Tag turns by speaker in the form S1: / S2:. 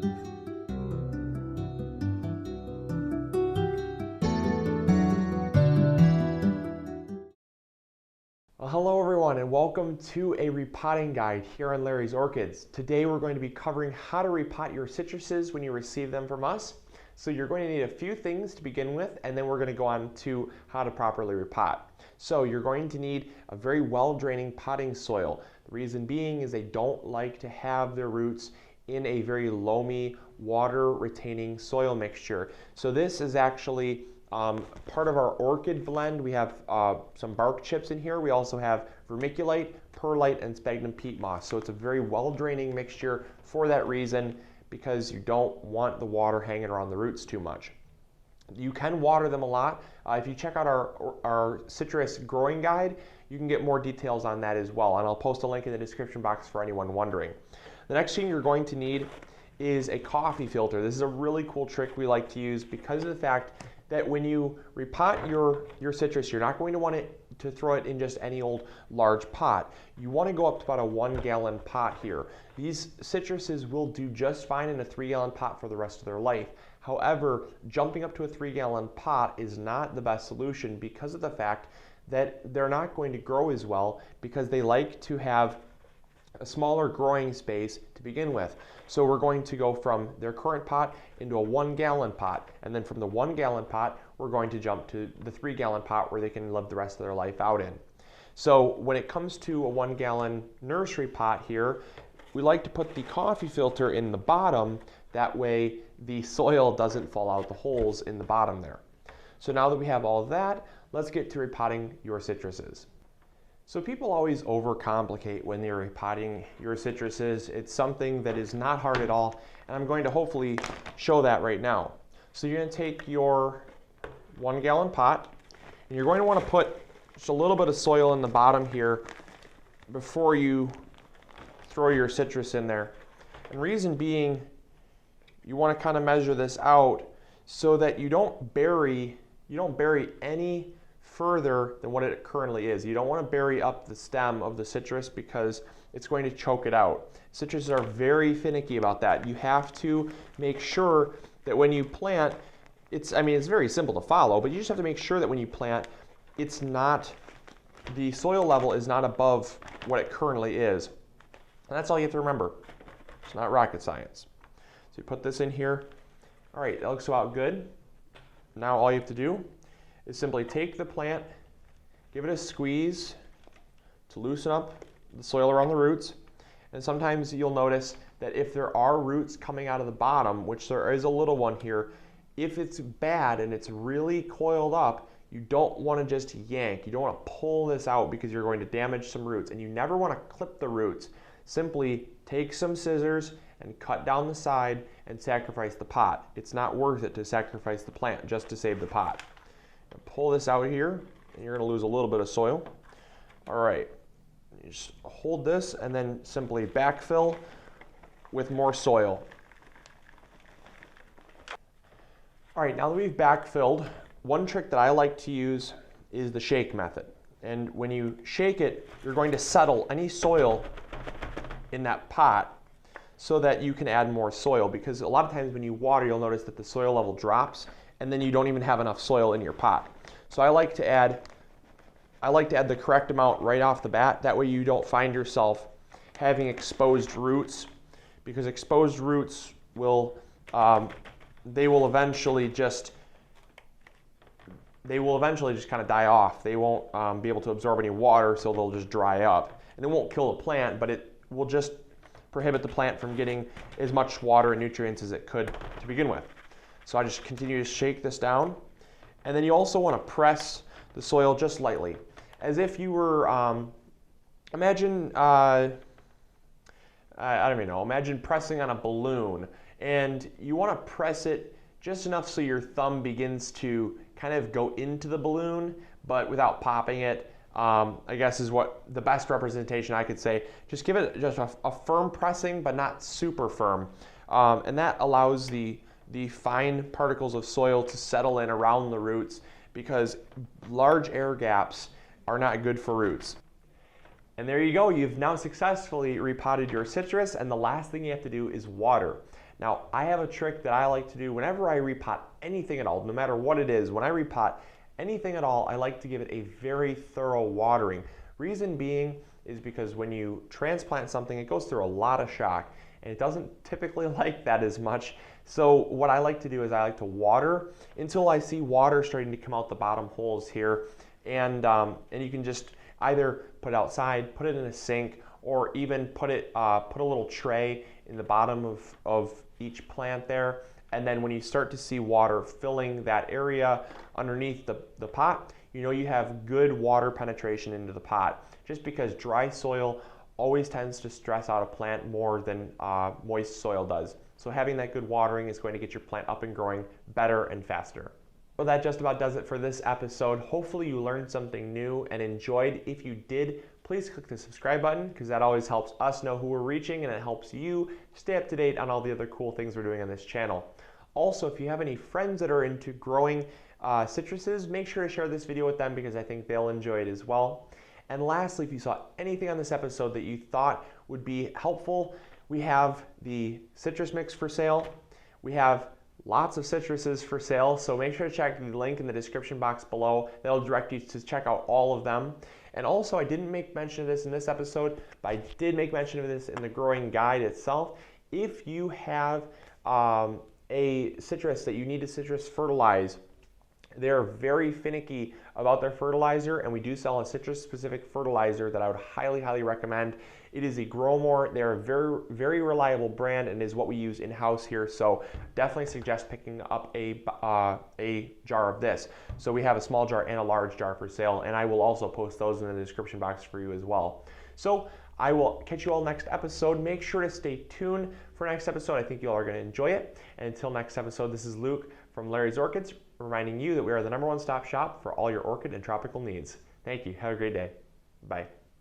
S1: Well, hello everyone and welcome to a repotting guide here on Larry's Orchids. Today we're going to be covering how to repot your citruses when you receive them from us. So you're going to need a few things to begin with, and then we're going to go on to how to properly repot. So you're going to need a very well-draining potting soil. The reason being is they don't like to have their roots in a very loamy, water-retaining soil mixture. So this is actually part of our orchid blend. We have some bark chips in here. We also have vermiculite, perlite, and sphagnum peat moss. So it's a very well-draining mixture for that reason, because you don't want the water hanging around the roots too much. You can water them a lot. If you check out our citrus growing guide, you can get more details on that as well. And I'll post a link in the description box for anyone wondering. The next thing you're going to need is a coffee filter. This is a really cool trick we like to use because of the fact that when you repot your citrus, you're not going to want to throw it in just any old large pot. You want to go up to about a 1-gallon pot here. These citruses will do just fine in a 3-gallon pot for the rest of their life. However, jumping up to a 3-gallon pot is not the best solution because of the fact that they're not going to grow as well, because they like to have a smaller growing space to begin with. So we're going to go from their current pot into a 1-gallon pot, and then from the 1-gallon pot we're going to jump to the 3-gallon pot where they can live the rest of their life out in. So when it comes to a 1-gallon nursery pot here, we like to put the coffee filter in the bottom. That way the soil doesn't fall out the holes in the bottom there. So now that we have all of that, let's get to repotting your citruses. So people always overcomplicate when they're repotting your citruses. It's something that is not hard at all, and I'm going to hopefully show that right now. So you're going to take your 1-gallon pot, and you're going to want to put just a little bit of soil in the bottom here before you throw your citrus in there. And reason being, you want to kind of measure this out so that you don't bury any further than what it currently is. You don't want to bury up the stem of the citrus because it's going to choke it out. Citruses are very finicky about that. You have to make sure that when you plant, it's very simple to follow, but you just have to make sure that when you plant, the soil level is not above what it currently is. And that's all you have to remember. It's not rocket science. So you put this in here. All right, that looks about good. Now all you have to do is simply take the plant, give it a squeeze to loosen up the soil around the roots. And sometimes you'll notice that if there are roots coming out of the bottom, which there is a little one here, if it's bad and it's really coiled up, you don't want to just yank. You don't want to pull this out because you're going to damage some roots. And you never want to clip the roots. Simply take some scissors and cut down the side and sacrifice the pot. It's not worth it to sacrifice the plant just to save the pot. Pull this out here, and you're going to lose a little bit of soil. All right, you just hold this and then simply backfill with more soil. All right, now that we've backfilled, one trick that I like to use is the shake method. And when you shake it, you're going to settle any soil in that pot so that you can add more soil, because a lot of times when you water, you'll notice that the soil level drops and then you don't even have enough soil in your pot. So I like to add the correct amount right off the bat. That way you don't find yourself having exposed roots, because exposed roots will eventually just kind of die off. They won't be able to absorb any water, so they'll just dry up. And it won't kill the plant, but it will just prohibit the plant from getting as much water and nutrients as it could to begin with. So I just continue to shake this down. And then you also want to press the soil just lightly, as if you were, imagine pressing on a balloon, and you want to press it just enough so your thumb begins to kind of go into the balloon, but without popping it. I guess is what the best representation I could say. Just give it just a firm pressing, but not super firm. And that allows the fine particles of soil to settle in around the roots, because large air gaps are not good for roots. And there you go, you've now successfully repotted your citrus, and the last thing you have to do is water. Now, I have a trick that I like to do whenever I repot anything at all, no matter what it is. When I repot anything at all, I like to give it a very thorough watering. Reason being is because when you transplant something, it goes through a lot of shock, and it doesn't typically like that as much. So what I like to do is I like to water until I see water starting to come out the bottom holes here, and you can just either put it outside, put it in a sink, or even put a little tray in the bottom of each plant there. And then when you start to see water filling that area underneath the pot, you know you have good water penetration into the pot, just because dry soil always tends to stress out a plant more than moist soil does. So having that good watering is going to get your plant up and growing better and faster. Well, that just about does it for this episode. Hopefully you learned something new and enjoyed. If you did, please click the subscribe button, because that always helps us know who we're reaching, and it helps you stay up to date on all the other cool things we're doing on this channel. Also, if you have any friends that are into growing citruses, make sure to share this video with them, because I think they'll enjoy it as well. And lastly, if you saw anything on this episode that you thought would be helpful, we have the citrus mix for sale. We have lots of citruses for sale, so make sure to check the link in the description box below. That'll direct you to check out all of them. And also, I didn't make mention of this in this episode, but I did make mention of this in the growing guide itself. If you have a citrus that you need to citrus fertilize, they're very finicky about their fertilizer, and we do sell a citrus-specific fertilizer that I would highly, highly recommend. It is a Growmore. They're a very, very reliable brand, and is what we use in-house here, so definitely suggest picking up a jar of this. So we have a small jar and a large jar for sale, and I will also post those in the description box for you as well. So I will catch you all next episode. Make sure to stay tuned for next episode. I think you all are going to enjoy it. And until next episode, this is Luke from Larry's Orchids, reminding you that we are the #1 stop shop for all your orchid and tropical needs. Thank you. Have a great day. Bye.